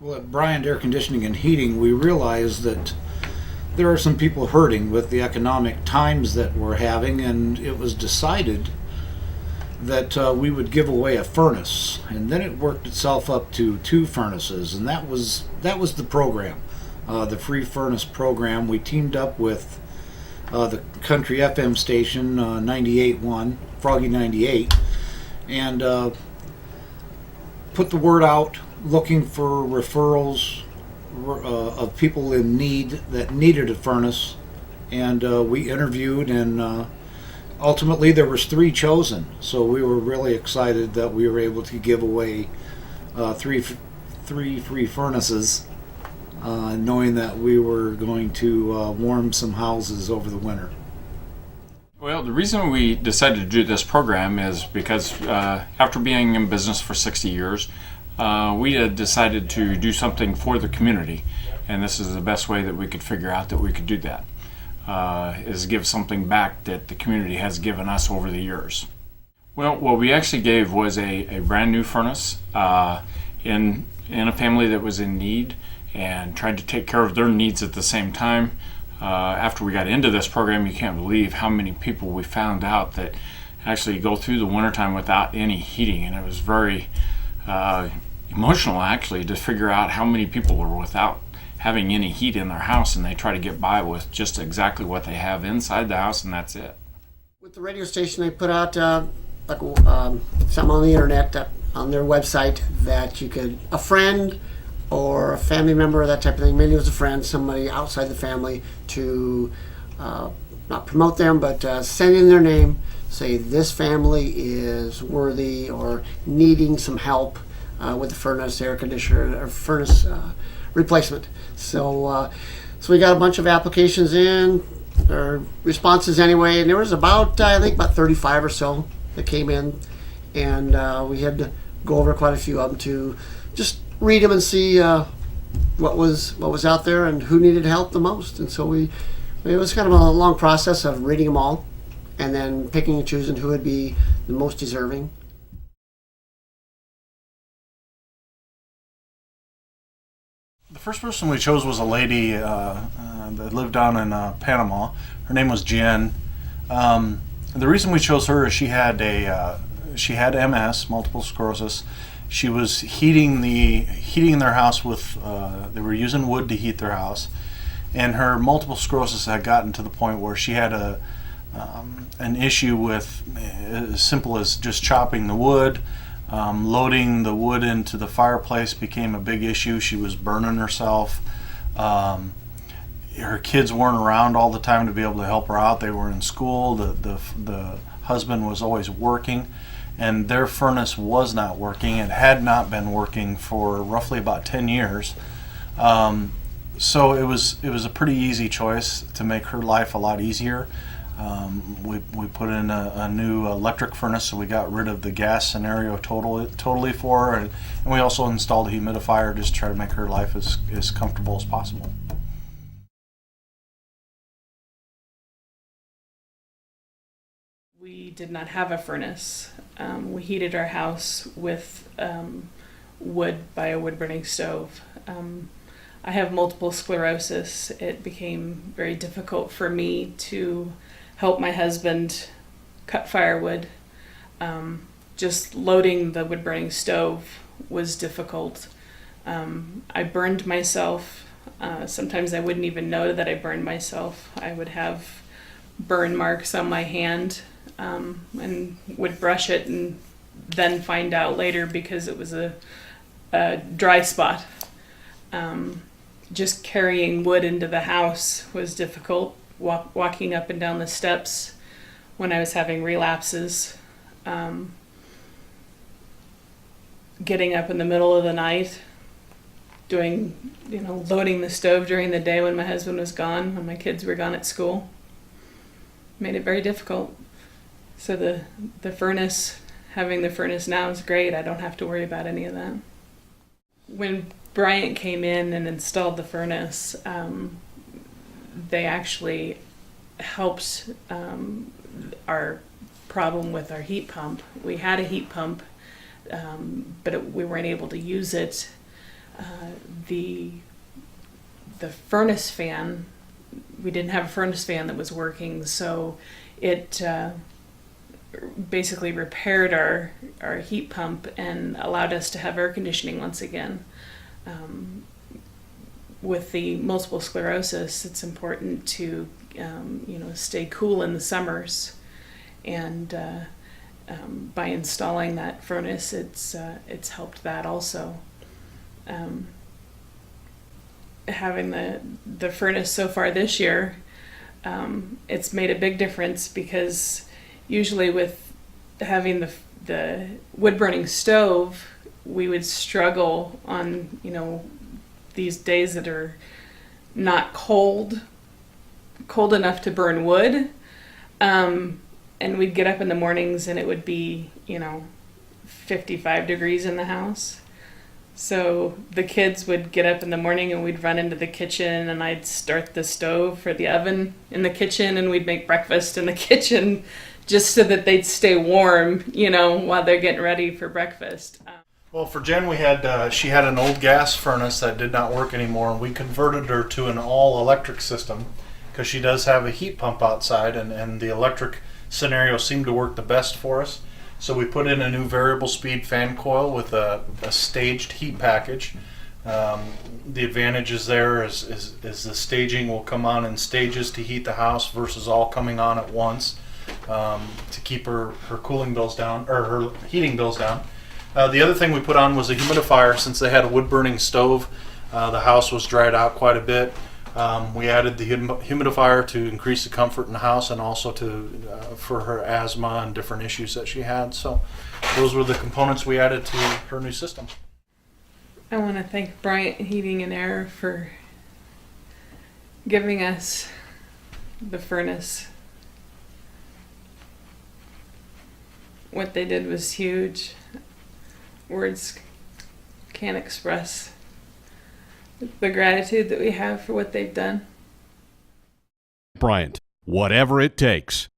Well, at Bryant Air Conditioning and Heating, we realized that there are some people hurting with the economic times that we're having, and it was decided that we would give away a furnace, and then it worked itself up to two furnaces, and that was the program, the free furnace program. We teamed up with the country FM station 98.1 Froggy 98, and put the word out looking for referrals of people in need that needed a furnace, and we interviewed, and ultimately there was three chosen. So we were really excited that we were able to give away three free furnaces, knowing that we were going to warm some houses over the winter. Well, the reason we decided to do this program is because after being in business for 60 years, we had decided to do something for the community, and this is the best way that we could figure out that we could do that, is give something back that the community has given us over the years. Well, what we actually gave was a brand new furnace in a family that was in need, and tried to take care of their needs at the same time. After we got into this program, you can't believe how many people we found out that actually go through the wintertime without any heating, and it was very emotional actually to figure out how many people were without having any heat in their house, and they try to get by with just exactly what they have inside the house, and that's it. With the radio station, they put out something on the internet, on their website, that you could, a friend or a family member, that type of thing, maybe it was a friend, somebody outside the family, to not promote them, but send in their name, say this family is worthy or needing some help with the furnace, air conditioner, or furnace replacement. So we got a bunch of applications in, or responses anyway, and there was about, I think about 35 or so that came in, and we had to go over quite a few of them to just read them and see what was out there and who needed help the most. And so it was kind of a long process of reading them all and then picking and choosing who would be the most deserving. The first person we chose was a lady that lived down in Panama. Her name was Jen. The reason we chose her is she had MS, multiple sclerosis. She was heating their house with, they were using wood to heat their house, and her multiple sclerosis had gotten to the point where she had an issue with, as simple as just chopping the wood, loading the wood into the fireplace became a big issue. She was burning herself. Her kids weren't around all the time to be able to help her out. They were in school. The husband was always working, and their furnace was not working. It had not been working for roughly about 10 years. So it was a pretty easy choice to make her life a lot easier. We put in a new electric furnace, so we got rid of the gas scenario totally for her, and we also installed a humidifier just to try to make her life as comfortable as possible. We did not have a furnace. We heated our house with wood by a wood-burning stove. I have multiple sclerosis. It became very difficult for me to help my husband cut firewood. Just loading the wood-burning stove was difficult. I burned myself. Sometimes I wouldn't even know that I burned myself. I would have burn marks on my hand, and would brush it and then find out later because it was a dry spot. Just carrying wood into the house was difficult. Walking up and down the steps when I was having relapses. Getting up in the middle of the night, loading the stove during the day when my husband was gone, when my kids were gone at school. Made it very difficult. So the furnace, having the furnace now is great. I don't have to worry about any of that. When Bryant came in and installed the furnace, they actually helped our problem with our heat pump. We had a heat pump, but we weren't able to use it The furnace fan, we didn't have a furnace fan that was working, so it basically repaired our heat pump and allowed us to have air conditioning once again. With the multiple sclerosis, it's important to stay cool in the summers, and by installing that furnace, it's helped that also. Having the furnace so far this year, it's made a big difference, because usually with having the wood burning stove, we would struggle on these days that are not cold enough to burn wood, and we'd get up in the mornings and it would be 55 degrees in the house. So the kids would get up in the morning and we'd run into the kitchen, and I'd start the stove for the oven in the kitchen, and we'd make breakfast in the kitchen just so that they'd stay warm, while they're getting ready for breakfast. Well, for Jen, she had an old gas furnace that did not work anymore, and we converted her to an all-electric system because she does have a heat pump outside, and the electric scenario seemed to work the best for us. So we put in a new variable speed fan coil with a staged heat package. The advantages there is the staging will come on in stages to heat the house versus all coming on at once, to keep her cooling bills down, or her heating bills down. The other thing we put on was a humidifier. Since they had a wood burning stove, the house was dried out quite a bit. We added the humidifier to increase the comfort in the house, and also for her asthma and different issues that she had. So those were the components we added to her new system. I want to thank Bryant Heating and Air for giving us the furnace. What they did was huge. Words can't express the gratitude that we have for what they've done. Bryant, whatever it takes.